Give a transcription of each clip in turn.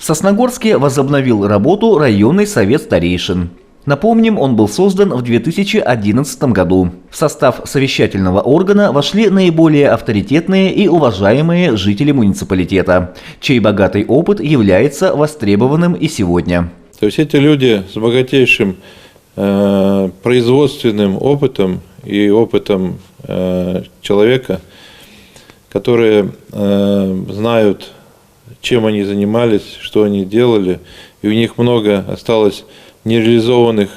В Сосногорске возобновил работу районный совет старейшин. Напомним, он был создан в 2011 году. В состав совещательного органа вошли наиболее авторитетные и уважаемые жители муниципалитета, чей богатый опыт является востребованным и сегодня. То есть эти люди с богатейшим производственным опытом и опытом человека, которые знают, чем они занимались, что они делали, и у них много осталось нереализованных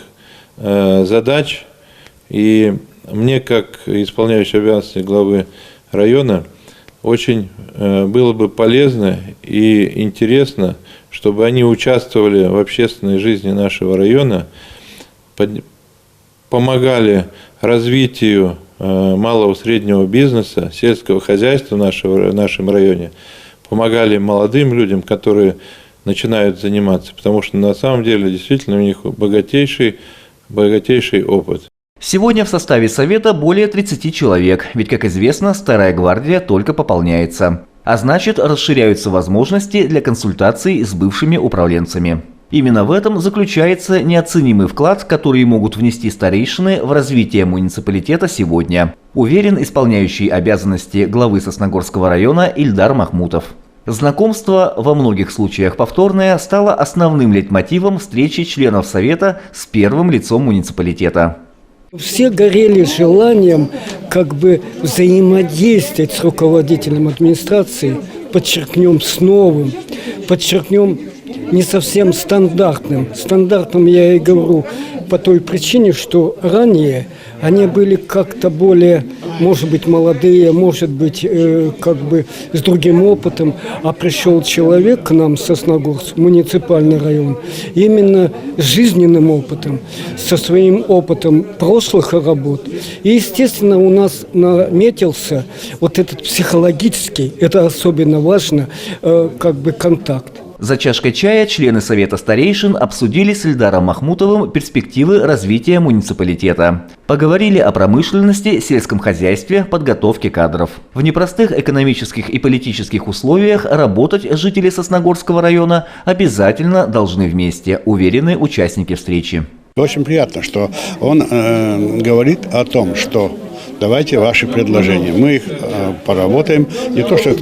задач. И мне, как исполняющий обязанности главы района, очень было бы полезно и интересно, чтобы они участвовали в общественной жизни нашего района, помогали развитию малого и среднего бизнеса, сельского хозяйства в нашем районе, помогали молодым людям, которые начинают заниматься, потому что на самом деле действительно у них богатейший опыт. Сегодня в составе совета более 30 человек, ведь, как известно, старая гвардия только пополняется. А значит, расширяются возможности для консультаций с бывшими управленцами. Именно в этом заключается неоценимый вклад, который могут внести старейшины в развитие муниципалитета сегодня, уверен исполняющий обязанности главы Сосногорского района Ильдар Махмутов. Знакомство, во многих случаях повторное, стало основным лейтмотивом встречи членов Совета с первым лицом муниципалитета. Все горели желанием взаимодействовать с руководителем администрации, подчеркнем, с новым, подчеркнем, не совсем стандартным. Стандартным я и говорю по той причине, что ранее они были как-то более, может быть, молодые, может быть, с другим опытом, а пришел человек к нам, Сосногорск, муниципальный район, именно с жизненным опытом, со своим опытом прошлых работ. И, естественно, у нас наметился вот этот психологический, это особенно важно, контакт. За чашкой чая члены Совета старейшин обсудили с Ильдаром Махмутовым перспективы развития муниципалитета. Поговорили о промышленности, сельском хозяйстве, подготовке кадров. В непростых экономических и политических условиях работать жители Сосногорского района обязательно должны вместе, уверены участники встречи. Очень приятно, что он говорит о том, что давайте ваши предложения, мы их поработаем. Не то, что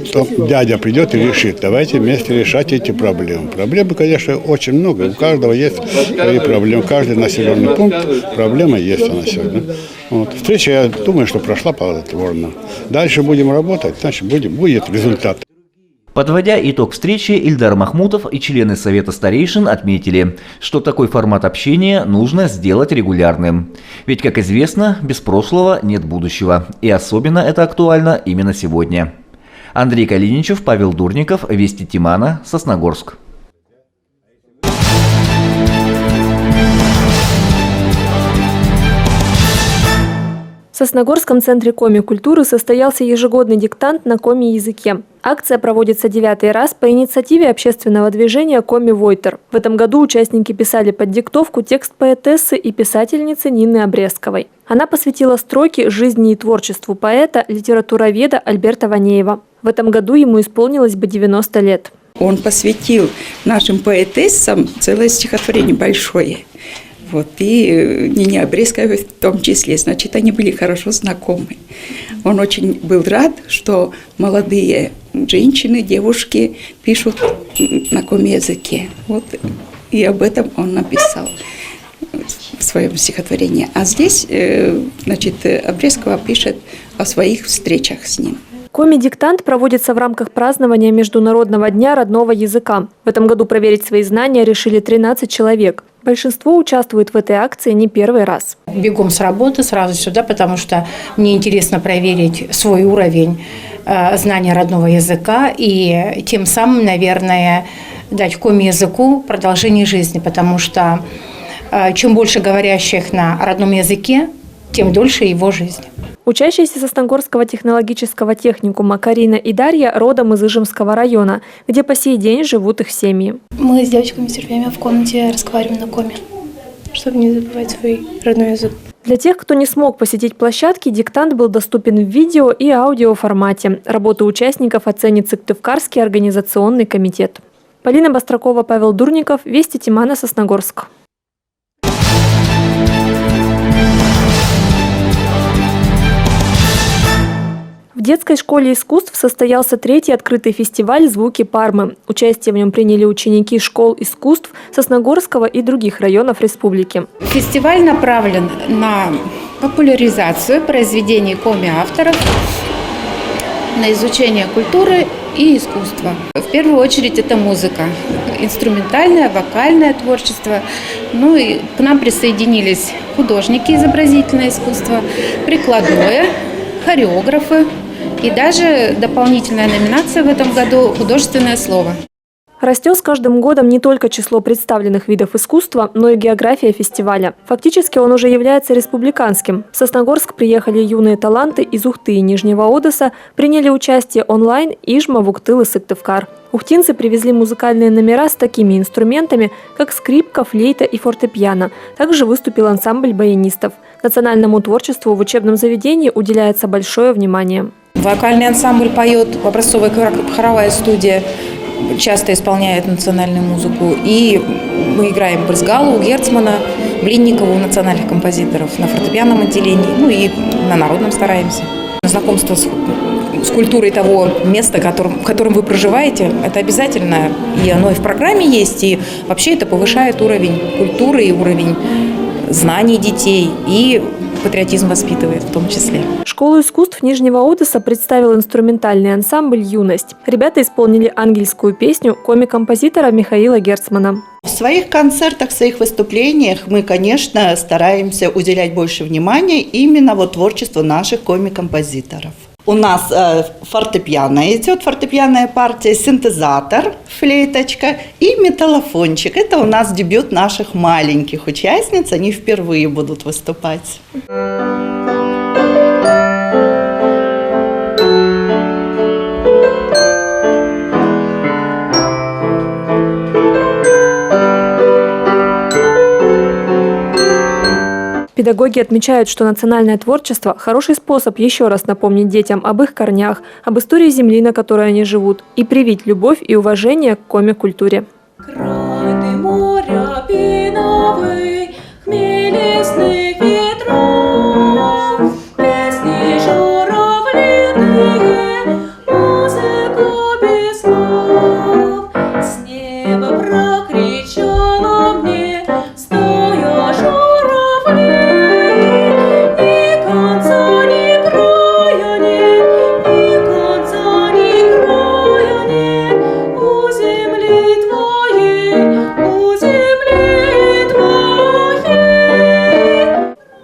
дядя придет и решит, давайте вместе решать эти проблемы. Проблемы, конечно, очень много, у каждого есть свои проблемы, каждый населенный пункт, проблема есть она сегодня. Вот. Встреча, я думаю, что прошла плодотворно. Дальше будем работать, значит, будет результат. Подводя итог встречи, Ильдар Махмутов и члены Совета старейшин отметили, что такой формат общения нужно сделать регулярным. Ведь, как известно, без прошлого нет будущего. И особенно это актуально именно сегодня. Андрей Калиничев, Павел Дурников, Вести Тимана, Сосногорск. В Сосногорском центре коми-культуры состоялся ежегодный диктант на коми-языке. Акция проводится 9-й раз по инициативе общественного движения «Коми-Войтер». В этом году участники писали под диктовку текст поэтессы и писательницы Нины Обрезковой. Она посвятила строки жизни и творчеству поэта, литературоведа Альберта Ванеева. В этом году ему исполнилось бы 90 лет. Он посвятил нашим поэтессам целое стихотворение большое. И Нине Обрезковой в том числе. Значит, они были хорошо знакомы. Он очень был рад, что молодые женщины, девушки пишут на коми-языке. И об этом он написал в своем стихотворении. А здесь, Обрезкова пишет о своих встречах с ним. Коми-диктант проводится в рамках празднования Международного дня родного языка. В этом году проверить свои знания решили 13 человек. Большинство участвует в этой акции не первый раз. Бегом с работы сразу сюда, потому что мне интересно проверить свой уровень знания родного языка и тем самым, наверное, дать коми-языку продолжение жизни, потому что чем больше говорящих на родном языке, тем дольше его жизнь. Учащиеся Сосногорского технологического техникума Карина и Дарья родом из Ижемского района, где по сей день живут их семьи. Мы с девочками все время в комнате разговариваем на коме, чтобы не забывать свой родной язык. Для тех, кто не смог посетить площадки, диктант был доступен в видео и аудио формате. Работу участников оценит Сыктывкарский организационный комитет. Полина Бастракова, Павел Дурников, Вести Тимана, Сосногорск. В детской школе искусств состоялся третий открытый фестиваль «Звуки Пармы». Участие в нем приняли ученики школ искусств Сосногорского и других районов республики. Фестиваль направлен на популяризацию произведений коми-авторов, на изучение культуры и искусства. В первую очередь это музыка, инструментальное, вокальное творчество. Ну и к нам присоединились художники изобразительное искусство, прикладное, хореографы и даже дополнительная номинация в этом году «Художественное слово». Растет с каждым годом не только число представленных видов искусства, но и география фестиваля. Фактически он уже является республиканским. В Сосногорск приехали юные таланты из Ухты и Нижнего Одесса, приняли участие онлайн Ижма, Вуктыл и Сыктывкар. Ухтинцы привезли музыкальные номера с такими инструментами, как скрипка, флейта и фортепиано. Также выступил ансамбль баянистов. Национальному творчеству в учебном заведении уделяется большое внимание. Вокальный ансамбль поет, образцовая хоровая студия часто исполняет национальную музыку. И мы играем Брызгалу, Герцмана, Блинникову, национальных композиторов на фортепианном отделении, ну и на народном стараемся. Знакомство с культурой того места, в котором вы проживаете, это обязательно. И оно и в программе есть, и вообще это повышает уровень культуры и уровень знаний детей, и патриотизм воспитывает в том числе. Школу искусств Нижнего Одесса представил инструментальный ансамбль «Юность». Ребята исполнили ангельскую песню коми-композитора Михаила Герцмана. В своих концертах, в своих выступлениях мы, конечно, стараемся уделять больше внимания именно творчеству наших коми-композиторов. У нас фортепиано идет, фортепианная партия, синтезатор, флейточка и металлофончик. Это у нас дебют наших маленьких участниц, они впервые будут выступать. Педагоги отмечают, что национальное творчество – хороший способ еще раз напомнить детям об их корнях, об истории земли, на которой они живут, и привить любовь и уважение к коми-культуре.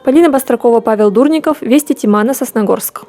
Полина Бастракова, Павел Дурников, Вести Тимана, Сосногорск.